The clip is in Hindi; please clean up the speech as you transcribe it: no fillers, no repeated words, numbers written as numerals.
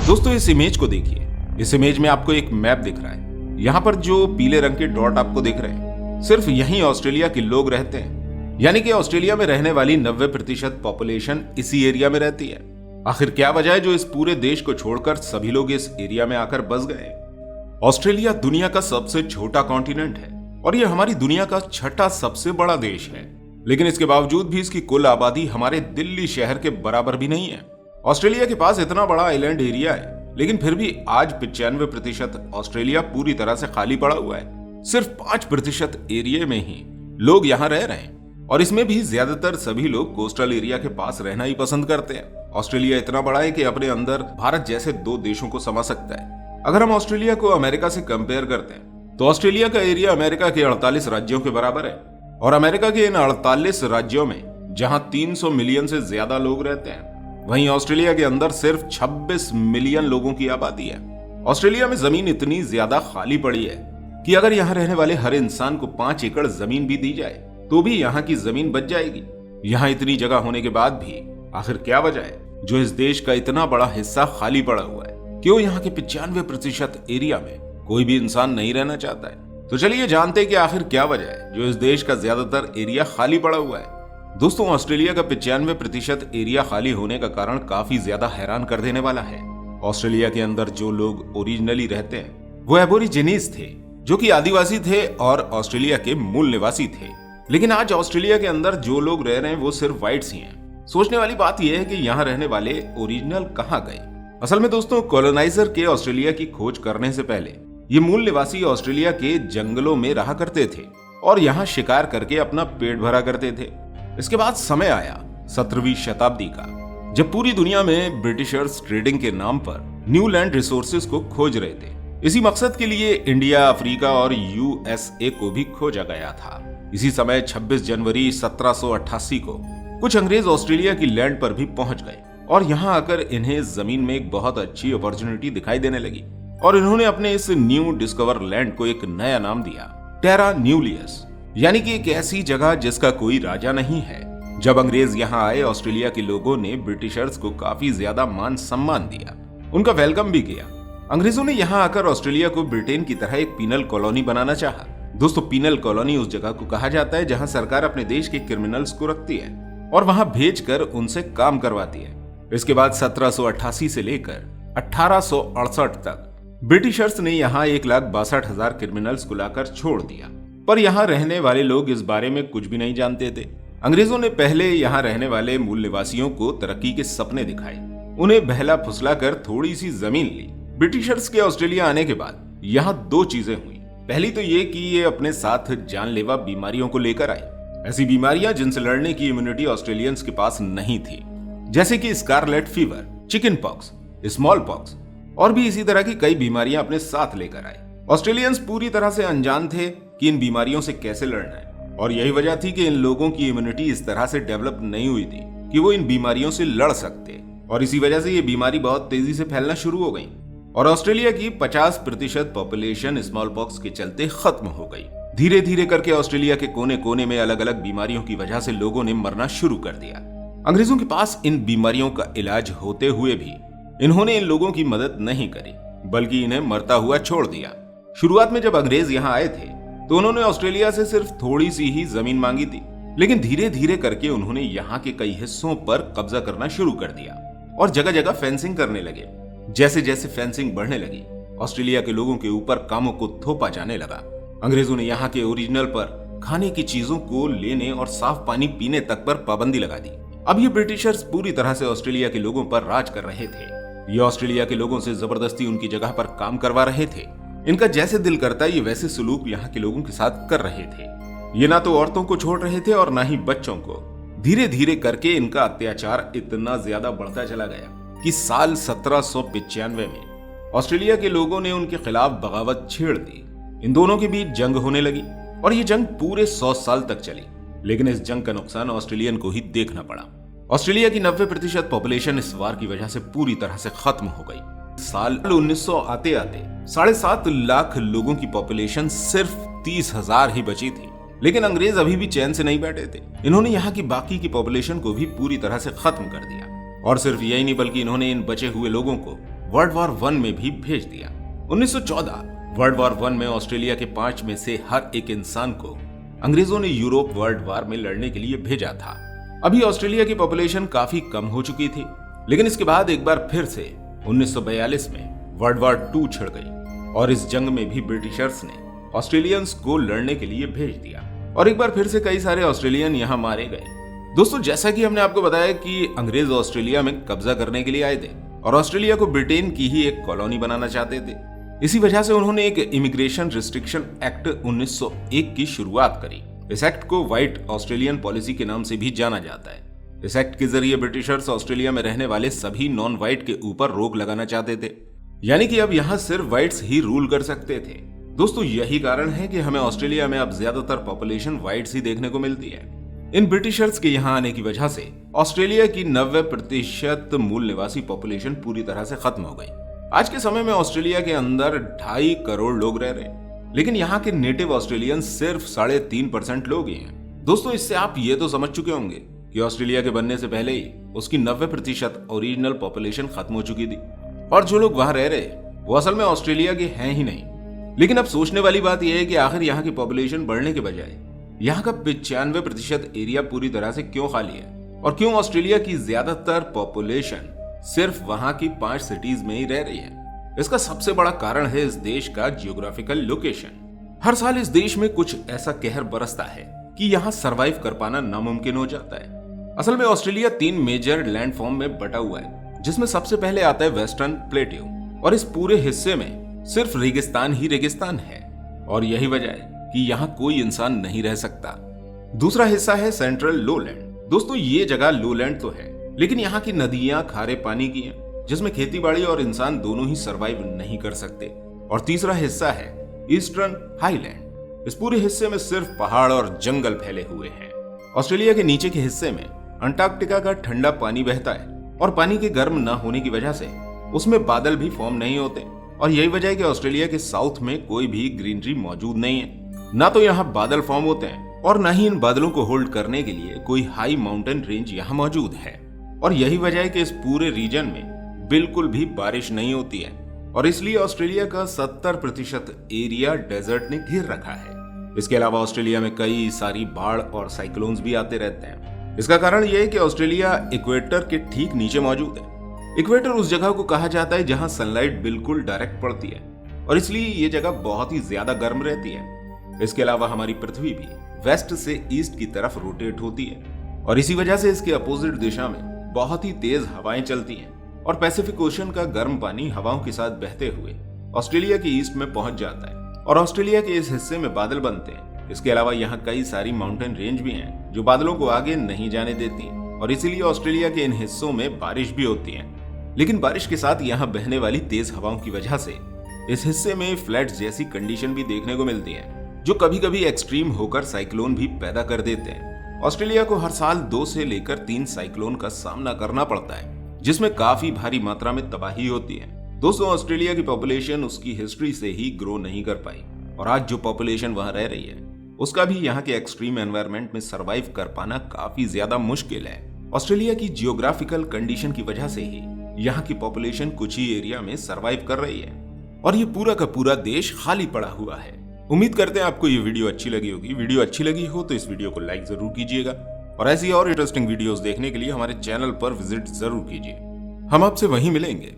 दोस्तों इस इमेज को देखिए। इस इमेज में आपको एक मैप दिख रहा है। यहाँ पर जो पीले रंग के डॉट आपको दिख रहे हैं, सिर्फ यहीं ऑस्ट्रेलिया के लोग रहते हैं। यानी कि ऑस्ट्रेलिया में रहने वाली 90% पॉपुलेशन इसी एरिया में रहती है। आखिर क्या वजह है जो इस पूरे देश को छोड़कर सभी लोग इस एरिया में आकर बस गए? ऑस्ट्रेलिया दुनिया का सबसे छोटा कॉन्टिनेंट है और यह हमारी दुनिया का छठा सबसे बड़ा देश है, लेकिन इसके बावजूद भी इसकी कुल आबादी हमारे दिल्ली शहर के बराबर भी नहीं है। ऑस्ट्रेलिया के पास इतना बड़ा आइलैंड एरिया है, लेकिन फिर भी आज 95% ऑस्ट्रेलिया पूरी तरह से खाली पड़ा हुआ है। सिर्फ 5% एरिया में ही लोग यहाँ रह रहे हैं और इसमें भी ज्यादातर सभी लोग कोस्टल एरिया के पास रहना ही पसंद करते हैं। ऑस्ट्रेलिया इतना बड़ा है कि अपने अंदर भारत जैसे 2 देशों को समा सकता है। अगर हम ऑस्ट्रेलिया को अमेरिका से कंपेयर करते हैं तो ऑस्ट्रेलिया का एरिया अमेरिका के 48 राज्यों के बराबर है और अमेरिका के इन 48 राज्यों में जहां 300 मिलियन से ज्यादा लोग रहते हैं, वहीं ऑस्ट्रेलिया के अंदर सिर्फ 26 मिलियन लोगों की आबादी है। ऑस्ट्रेलिया में जमीन इतनी ज्यादा खाली पड़ी है कि अगर यहाँ रहने वाले हर इंसान को 5 एकड़ जमीन भी दी जाए तो भी यहाँ की जमीन बच जाएगी। यहाँ इतनी जगह होने के बाद भी आखिर क्या वजह है जो इस देश का इतना बड़ा हिस्सा खाली पड़ा हुआ है? क्यों यहाँ के 95% एरिया में कोई भी इंसान नहीं रहना चाहता है? तो चलिए जानते हैं कि आखिर क्या वजह है जो इस देश का ज्यादातर एरिया खाली पड़ा हुआ है। दोस्तों ऑस्ट्रेलिया का 95% एरिया खाली होने का कारण काफी ज्यादा हैरान कर देने वाला है। ऑस्ट्रेलिया के अंदर जो लोग ओरिजिनली रहते हैं वो एबोरिजिनीज थे, जो कि आदिवासी थे और ऑस्ट्रेलिया के मूल निवासी थे। लेकिन आज ऑस्ट्रेलिया के अंदर जो लोग रह रहे हैं वो सिर्फ व्हाइट्स ही हैं। सोचने वाली बात यह है कि यहाँ रहने वाले ओरिजिनल कहाँ गए? असल में दोस्तों कॉलोनाइजर के ऑस्ट्रेलिया की खोज करने से पहले ये मूल निवासी ऑस्ट्रेलिया के जंगलों में रहा करते थे और यहाँ शिकार करके अपना पेट भरा करते थे। इसके बाद समय आया 17वीं शताब्दी का, जब पूरी दुनिया में ब्रिटिशर्स ट्रेडिंग के नाम पर न्यू लैंड रिसोर्सेज को खोज रहे थे। इसी मकसद के लिए इंडिया, अफ्रीका और यूएसए को भी खोजा गया था। इसी समय 26 जनवरी 1788 को कुछ अंग्रेज ऑस्ट्रेलिया की लैंड पर भी पहुंच गए और यहाँ आकर इन्हें जमीन में एक बहुत अच्छी अपॉर्चुनिटी दिखाई देने लगी और इन्होंने अपने इस न्यू डिस्कवर लैंड को एक नया नाम दिया, टेरा न्यूलियस, यानी कि एक ऐसी जगह जिसका कोई राजा नहीं है। जब अंग्रेज यहाँ आए ऑस्ट्रेलिया के लोगों ने ब्रिटिशर्स को काफी ज्यादा मान सम्मान दिया, उनका वेलकम भी किया। अंग्रेजों ने यहाँ आकर ऑस्ट्रेलिया को ब्रिटेन की तरह एक पीनल कॉलोनी बनाना चाहा। दोस्तों पीनल कॉलोनी उस जगह को कहा जाता है जहाँ सरकार अपने देश के क्रिमिनल्स को रखती है और वहां भेजकर उनसे काम करवाती है। इसके बाद 1788 से लेकर 1868 तक ब्रिटिशर्स ने यहाँ 1,62,000 क्रिमिनल्स को लाकर छोड़ दिया, पर यहाँ रहने वाले लोग इस बारे में कुछ भी नहीं जानते थे। अंग्रेजों ने पहले यहाँ रहने वाले मूल निवासियों को तरक्की के सपने दिखाए, उन्हें बहला फुसला कर थोड़ी सी जमीन ली। ब्रिटिशर्स के ऑस्ट्रेलिया आने के बाद यहाँ 2 चीजें हुई। पहली तो ये कि ये अपने साथ जानलेवा बीमारियों को लेकर आए, ऐसी बीमारियां जिनसे लड़ने की इम्यूनिटी ऑस्ट्रेलियंस के पास नहीं थी, जैसे कि scarlet fever, chicken pox, small pox और भी इसी तरह की कई बीमारियां अपने साथ लेकर आए। ऑस्ट्रेलियंस पूरी तरह से अनजान थे कि इन बीमारियों से कैसे लड़ना है और यही वजह थी कि इन लोगों की इम्यूनिटी इस तरह से डेवलप नहीं हुई थी कि वो इन बीमारियों से लड़ सकते और इसी वजह से ये बीमारी बहुत तेजी से फैलना शुरू हो गई और ऑस्ट्रेलिया की 50% पॉपुलेशन स्मॉल पॉक्स के चलते खत्म हो गई। धीरे धीरे करके ऑस्ट्रेलिया के कोने कोने में अलग अलग बीमारियों की वजह से लोगों ने मरना शुरू कर दिया। अंग्रेजों के पास इन बीमारियों का इलाज होते हुए भी इन्होंने इन लोगों की मदद नहीं करी, बल्कि इन्हें मरता हुआ छोड़ दिया। शुरुआत में जब अंग्रेज यहाँ आए थे तो उन्होंने ऑस्ट्रेलिया से सिर्फ थोड़ी सी ही जमीन मांगी थी, लेकिन धीरे धीरे करके उन्होंने यहाँ के कई हिस्सों पर कब्जा करना शुरू कर दिया और जगह जगह फेंसिंग करने लगे। जैसे जैसे फेंसिंग बढ़ने लगी, ऑस्ट्रेलिया के लोगों के ऊपर कामों को थोपा जाने लगा। अंग्रेजों ने यहाँ के ओरिजिनल पर खाने की चीजों को लेने और साफ पानी पीने तक पर पाबंदी लगा दी। अब ये ब्रिटिशर्स पूरी तरह से ऑस्ट्रेलिया के लोगों पर राज कर रहे थे। ये ऑस्ट्रेलिया के लोगों से जबरदस्ती उनकी जगह पर काम करवा रहे थे। इनका जैसे दिल करता ये वैसे सलूक यहाँ के लोगों के साथ कर रहे थे। ये ना तो औरतों को छोड़ रहे थे और ना ही बच्चों को। धीरे धीरे करके इनका अत्याचार इतना ज्यादा बढ़ता चला गया कि साल 1795 में ऑस्ट्रेलिया के लोगों ने उनके खिलाफ बगावत छेड़ दी। इन दोनों के बीच जंग होने लगी और ये जंग पूरे 100 साल तक चली, लेकिन इस जंग का नुकसान ऑस्ट्रेलियन को ही देखना पड़ा। ऑस्ट्रेलिया की 90% पॉपुलेशन इस वार की वजह से पूरी तरह से खत्म हो गई। साल 1900 आते आते 7.5 लाख लोगों की पॉपुलेशन सिर्फ 30,000 ही बची थी, लेकिन अंग्रेज अभी भी चैन से नहीं बैठे थे। इन्होंने यहाँ की बाकी की पॉपुलेशन को भी पूरी तरह से खत्म कर दिया और सिर्फ यही नहीं बल्कि इन्होंने इन बचे हुए लोगों को वर्ल्ड वॉर वन में भी भेज दिया। 1914 वर्ल्ड वॉर वन में ऑस्ट्रेलिया के 5 में से हर एक इंसान को अंग्रेजों ने यूरोप वर्ल्ड वॉर में लड़ने के लिए भेजा था। अभी ऑस्ट्रेलिया की पॉपुलेशन काफी कम हो चुकी थी, लेकिन इसके बाद एक बार फिर से 1942 में वर्ल्ड वॉर 2 छिड़ गई और इस जंग में भी ब्रिटिशर्स ने ऑस्ट्रेलियंस को लड़ने के लिए भेज दिया और एक बार फिर से कई सारे ऑस्ट्रेलियन यहाँ मारे गए। दोस्तों, जैसा कि हमने आपको बताया कि अंग्रेज ऑस्ट्रेलिया में कब्जा करने के लिए आए थे और ऑस्ट्रेलिया को ब्रिटेन की ही एक कॉलोनी बनाना चाहते थे। इसी वजह से उन्होंने एक इमिग्रेशन रिस्ट्रिक्शन एक्ट 1901 की शुरुआत करी। इस एक्ट को व्हाइट ऑस्ट्रेलियन पॉलिसी के नाम से भी जाना जाता है। इस एक्ट के जरिए ब्रिटिशर्स ऑस्ट्रेलिया में रहने वाले सभी नॉन व्हाइट के ऊपर रोक लगाना चाहते थे, यानी कि अब यहाँ सिर्फ व्हाइट्स ही रूल कर सकते थे। दोस्तों, यही कारण है कि हमें ऑस्ट्रेलिया में अब ज्यादातर पॉपुलेशन व्हाइट्स ही देखने को मिलती है। इन ब्रिटिशर्स के यहाँ आने की वजह से ऑस्ट्रेलिया की 90% मूल निवासी पॉपुलेशन पूरी तरह से खत्म हो गई। आज के समय में ऑस्ट्रेलिया के अंदर 2.5 करोड़ लोग रह रहे हैं, लेकिन यहाँ के नेटिव ऑस्ट्रेलियन सिर्फ 3.5% लोग ही हैं। दोस्तों, इससे आप ये तो समझ चुके होंगे कि ऑस्ट्रेलिया के बनने से पहले ही उसकी 90% ओरिजिनल पॉपुलेशन खत्म हो चुकी थी और जो लोग वहां रह रहे वो असल में ऑस्ट्रेलिया के हैं ही नहीं। लेकिन अब सोचने वाली बात यह है कि आखिर यहाँ की पॉपुलेशन बढ़ने के बजाय यहाँ का 95% एरिया पूरी तरह से क्यों खाली है और क्यों ऑस्ट्रेलिया की ज्यादातर पॉपुलेशन सिर्फ वहां की 5 सिटीज में ही रह रही है। इसका सबसे बड़ा कारण है इस देश का जियोग्राफिकल लोकेशन। हर साल इस देश में कुछ ऐसा कहर बरसता है कि यहाँ सरवाइव कर पाना नामुमकिन हो जाता है। असल में ऑस्ट्रेलिया 3 मेजर लैंडफॉर्म में बटा हुआ है, जिसमें सबसे पहले आता है वेस्टर्न प्लेट्यू और इस पूरे हिस्से में सिर्फ रेगिस्तान ही रेगिस्तान है और यही वजह है कि यहाँ कोई इंसान नहीं रह सकता। दूसरा हिस्सा है सेंट्रल लोलैंड। दोस्तों, ये जगह लोलैंड तो है, लेकिन यहाँ की नदियां खारे पानी की हैं, जिसमें खेतीबाड़ी और इंसान दोनों ही सरवाइव नहीं कर सकते। और तीसरा हिस्सा है ईस्टर्न हाईलैंड। इस पूरे हिस्से में सिर्फ पहाड़ और जंगल फैले हुए हैं। ऑस्ट्रेलिया के नीचे के हिस्से में अंटार्कटिका का ठंडा पानी बहता है और पानी के गर्म न होने की वजह से उसमें बादल भी फॉर्म नहीं होते और यही वजह है कि ऑस्ट्रेलिया के साउथ में कोई भी ग्रीनरी मौजूद नहीं है। ना तो यहाँ बादल फॉर्म होते हैं और ना ही इन बादलों को होल्ड करने के लिए कोई हाई माउंटेन रेंज यहाँ मौजूद है और यही वजह है कि इस पूरे रीजन में बिल्कुल भी बारिश नहीं होती है और इसलिए ऑस्ट्रेलिया का 70% एरिया डेजर्ट ने घेर रखा है। इसके अलावा ऑस्ट्रेलिया में कई सारी बाढ़ और साइक्लोन्स भी आते रहते हैं। इसका कारण यह है कि ऑस्ट्रेलिया इक्वेटर के ठीक नीचे मौजूद है। इक्वेटर उस जगह को कहा जाता है जहां सनलाइट बिल्कुल डायरेक्ट पड़ती है और इसलिए ये जगह बहुत ही ज्यादा गर्म रहती है। इसके अलावा हमारी पृथ्वी भी वेस्ट से ईस्ट की तरफ रोटेट होती है और इसी वजह से इसके अपोजिट दिशा में बहुत ही तेज हवाएं चलती हैं और पैसिफिक ओशन का गर्म पानी हवाओं के साथ बहते हुए ऑस्ट्रेलिया के ईस्ट में पहुंच जाता है और ऑस्ट्रेलिया के इस हिस्से में बादल बनते हैं। इसके अलावा यहाँ कई सारी माउंटेन रेंज भी हैं जो बादलों को आगे नहीं जाने देती और इसीलिए ऑस्ट्रेलिया के इन हिस्सों में बारिश भी होती है। लेकिन बारिश के साथ यहाँ बहने वाली तेज हवाओं की वजह से इस हिस्से में फ्लैट जैसी कंडीशन भी देखने को मिलती है, जो कभी कभी एक्सट्रीम होकर साइक्लोन भी पैदा कर देते हैं। ऑस्ट्रेलिया को हर साल 2 से लेकर 3 साइक्लोन का सामना करना पड़ता है, जिसमें काफी भारी मात्रा में तबाही होती है। दोस्तों, ऑस्ट्रेलिया की पॉपुलेशन उसकी हिस्ट्री से ही ग्रो नहीं कर पाई और आज जो पॉपुलेशन वहां रह रही है उसका भी यहाँ के एक्सट्रीम एनवायरनमेंट में सरवाइव कर पाना काफी ज्यादा मुश्किल है। ऑस्ट्रेलिया की जियोग्राफिकल कंडीशन की वजह से ही यहाँ की पॉपुलेशन कुछ ही एरिया में सरवाइव कर रही है और ये पूरा का पूरा देश खाली पड़ा हुआ है। उम्मीद करते हैं आपको ये वीडियो अच्छी लगी होगी। वीडियो अच्छी लगी हो तो इस वीडियो को लाइक जरूर कीजिएगा और ऐसी और इंटरेस्टिंग वीडियोस देखने के लिए हमारे चैनल पर विजिट जरूर कीजिए। हम आपसे वहीं मिलेंगे।